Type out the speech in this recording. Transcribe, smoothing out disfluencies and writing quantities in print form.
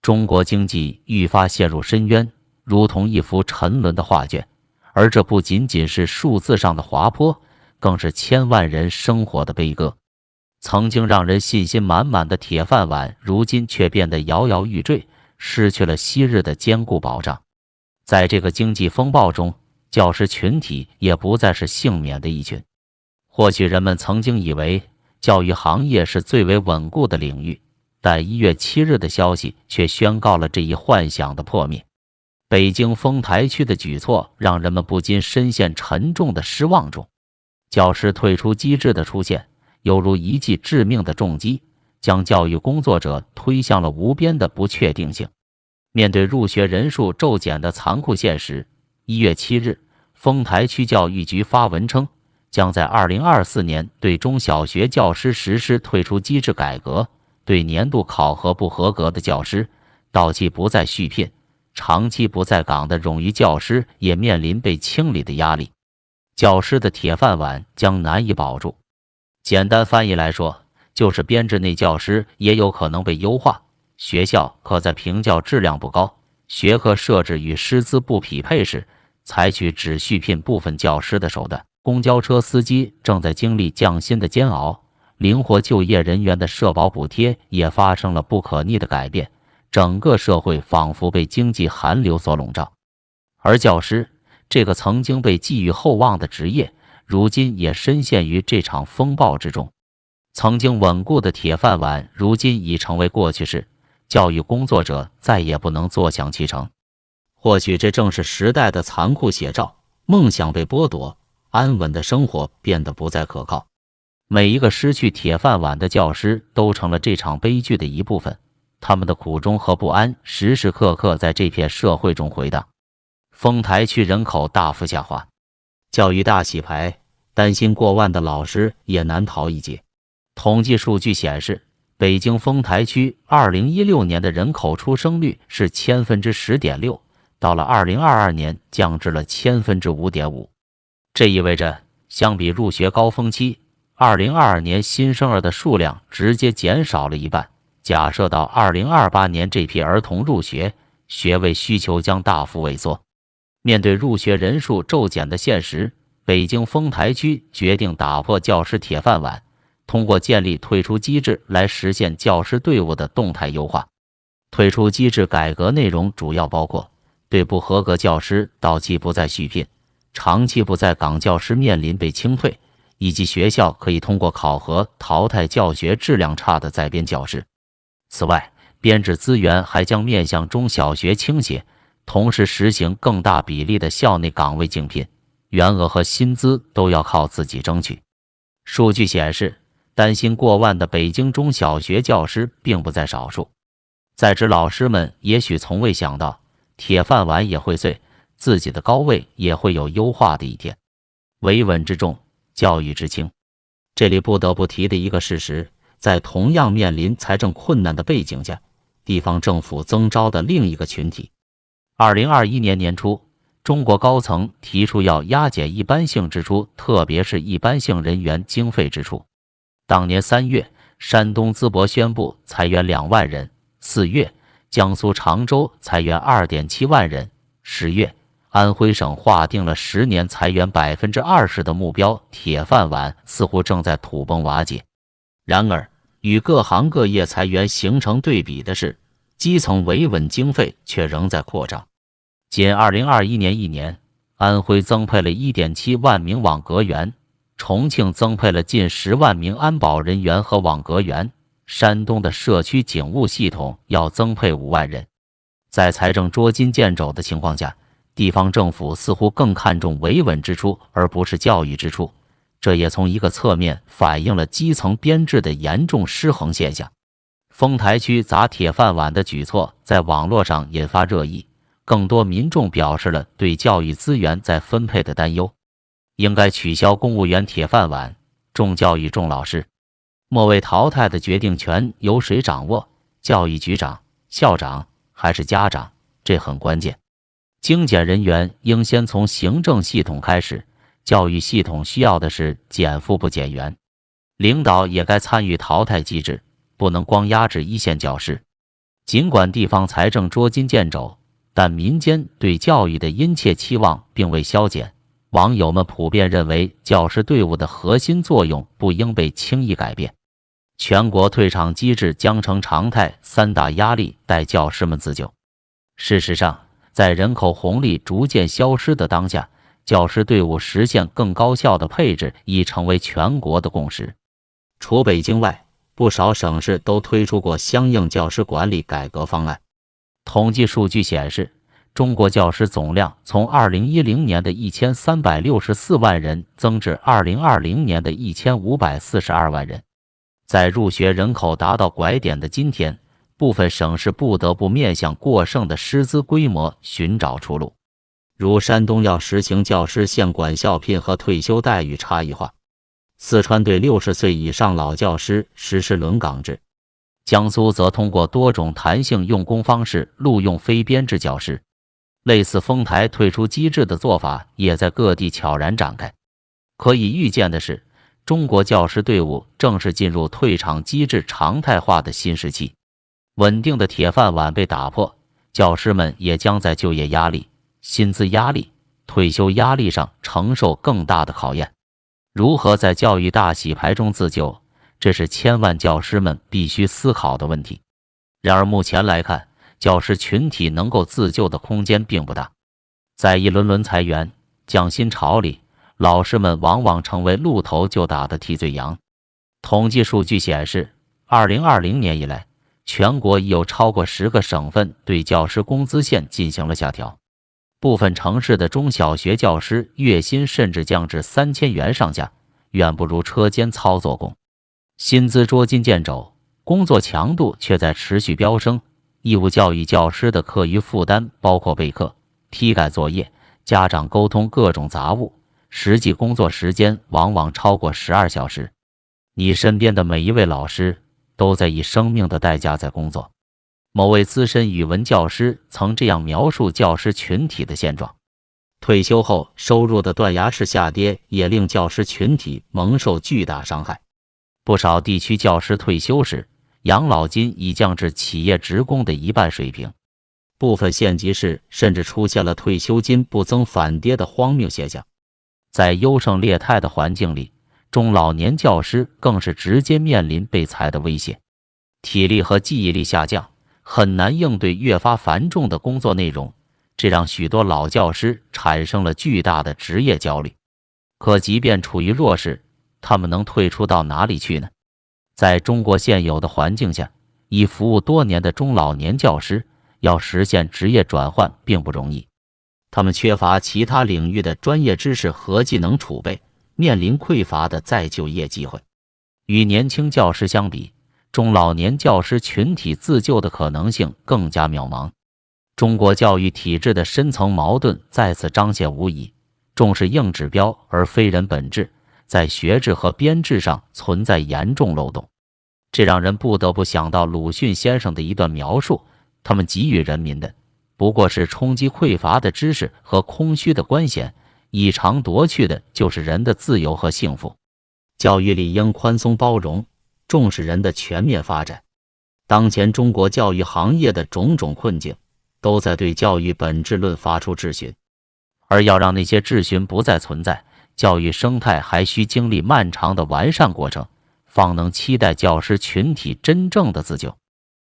中国经济愈发陷入深渊，如同一幅沉沦的画卷。而这不仅仅是数字上的滑坡，更是千万人生活的悲歌。曾经让人信心满满的铁饭碗，如今却变得摇摇欲坠，失去了昔日的坚固保障。在这个经济风暴中，教师群体也不再是幸免的一群。或许人们曾经以为教育行业是最为稳固的领域，但1月7日的消息却宣告了这一幻想的破灭。北京丰台区的举措让人们不禁深陷沉重的失望中。教师退出机制的出现，犹如一记致命的重击，将教育工作者推向了无边的不确定性。面对入学人数骤减的残酷现实，1月7日，丰台区教育局发文称，将在2024年对中小学教师实施退出机制改革，对年度考核不合格的教师、到期不再续聘、长期不在岗的冗余教师也面临被清理的压力。教师的铁饭碗将难以保住。简单翻译来说，就是编制内教师也有可能被优化，学校可在评教质量不高、学科设置与师资不匹配时，采取只续聘部分教师的手段。公交车司机正在经历降薪的煎熬，灵活就业人员的社保补贴也发生了不可逆的改变，整个社会仿佛被经济寒流所笼罩。而教师这个曾经被寄予厚望的职业，如今也深陷于这场风暴之中。曾经稳固的铁饭碗，如今已成为过去式，教育工作者再也不能坐享其成。或许这正是时代的残酷写照，梦想被剥夺，安稳的生活变得不再可靠。每一个失去铁饭碗的教师都成了这场悲剧的一部分，他们的苦衷和不安时时刻刻在这片社会中回荡。丰台区人口大幅下滑，教育大洗牌，担心过万的老师也难逃一劫。统计数据显示，北京丰台区2016年的人口出生率是10%.6%，到了2022年降至了5.5%。这意味着，相比入学高峰期，2022年新生儿的数量直接减少了一半。假设到2028年这批儿童入学，学位需求将大幅萎缩。面对入学人数骤减的现实，北京丰台区决定打破教师铁饭碗，通过建立退出机制来实现教师队伍的动态优化。退出机制改革内容主要包括对不合格教师到期不再续聘、长期不在岗教师面临被清退，以及学校可以通过考核淘汰教学质量差的在编教师。此外，编制资源还将面向中小学倾斜，同时实行更大比例的校内岗位竞聘，员额和薪资都要靠自己争取。数据显示，担心过万的北京中小学教师并不在少数。在职老师们也许从未想到，铁饭碗也会碎，自己的高位也会有优化的一天。维稳之重，教育之轻。这里不得不提的一个事实，在同样面临财政困难的背景下，地方政府增招的另一个群体。2021年年初，中国高层提出要压减一般性支出，特别是一般性人员经费支出。当年3月，山东淄博宣布裁员2万人；4月，江苏常州裁员2.7万人；10月，安徽省划定了10年裁员20%的目标，铁饭碗似乎正在土崩瓦解。然而，与各行各业裁员形成对比的是，基层维稳经费却仍在扩张。仅2021年一年，安徽增配了1.7万名网格员，重庆增配了近10万名安保人员和网格员，山东的社区警务系统要增配5万人。在财政捉襟见肘的情况下，地方政府似乎更看重维稳支出而不是教育支出，这也从一个侧面反映了基层编制的严重失衡现象。丰台区砸铁饭碗的举措在网络上引发热议，更多民众表示了对教育资源再分配的担忧。应该取消公务员铁饭碗，重教育重老师。末位淘汰的决定权由谁掌握？教育局长、校长还是家长？这很关键。精简人员应先从行政系统开始，教育系统需要的是减负不减员。领导也该参与淘汰机制，不能光压制一线教师。尽管地方财政捉襟见肘，但民间对教育的殷切期望并未消减。网友们普遍认为，教师队伍的核心作用不应被轻易改变。全国退场机制将成常态，三大压力待教师们自救。事实上，在人口红利逐渐消失的当下，教师队伍实现更高效的配置已成为全国的共识。除北京外，不少省市都推出过相应教师管理改革方案。统计数据显示，中国教师总量从2010年的1364万人增至2020年的1542万人。在入学人口达到拐点的今天，部分省市不得不面向过剩的师资规模寻找出路。如山东要实行教师县管校聘和退休待遇差异化，四川对60岁以上老教师实施轮岗制，江苏则通过多种弹性用工方式录用非编制教师。类似丰台退出机制的做法也在各地悄然展开。可以预见的是，中国教师队伍正式进入退场机制常态化的新时期。稳定的铁饭碗被打破，教师们也将在就业压力、薪资压力、退休压力上承受更大的考验。如何在教育大洗牌中自救，这是千万教师们必须思考的问题。然而目前来看，教师群体能够自救的空间并不大。在一轮轮裁员、降薪潮里，老师们往往成为露头就打的替罪羊。统计数据显示，2020年以来，全国已有超过10个省份对教师工资线进行了下调。部分城市的中小学教师月薪甚至降至3000元上下，远不如车间操作工。薪资捉襟见肘，工作强度却在持续飙升。义务教育教师的课余负担包括备课、批改作业、家长沟通各种杂物，实际工作时间往往超过12小时。你身边的每一位老师都在以生命的代价在工作。某位资深语文教师曾这样描述教师群体的现状：退休后收入的断崖式下跌也令教师群体蒙受巨大伤害。不少地区教师退休时，养老金已降至企业职工的1半水平，部分县级市甚至出现了退休金不增反跌的荒谬现象。在优胜劣汰的环境里，中老年教师更是直接面临被裁的威胁，体力和记忆力下降，很难应对越发繁重的工作内容，这让许多老教师产生了巨大的职业焦虑。可即便处于弱势，他们能退出到哪里去呢？在中国现有的环境下，已服务多年的中老年教师要实现职业转换并不容易，他们缺乏其他领域的专业知识和技能储备，面临匮乏的再就业机会。与年轻教师相比，中老年教师群体自救的可能性更加渺茫。中国教育体制的深层矛盾再次彰显无疑，重视硬指标而非人本质，在学制和编制上存在严重漏洞。这让人不得不想到鲁迅先生的一段描述：他们给予人民的不过是充饥匮乏的知识和空虚的官衔，以偿夺去的就是人的自由和幸福。教育理应宽松包容，重视人的全面发展。当前中国教育行业的种种困境，都在对教育本质论发出质询。而要让那些质询不再存在，教育生态还需经历漫长的完善过程，方能期待教师群体真正的自救。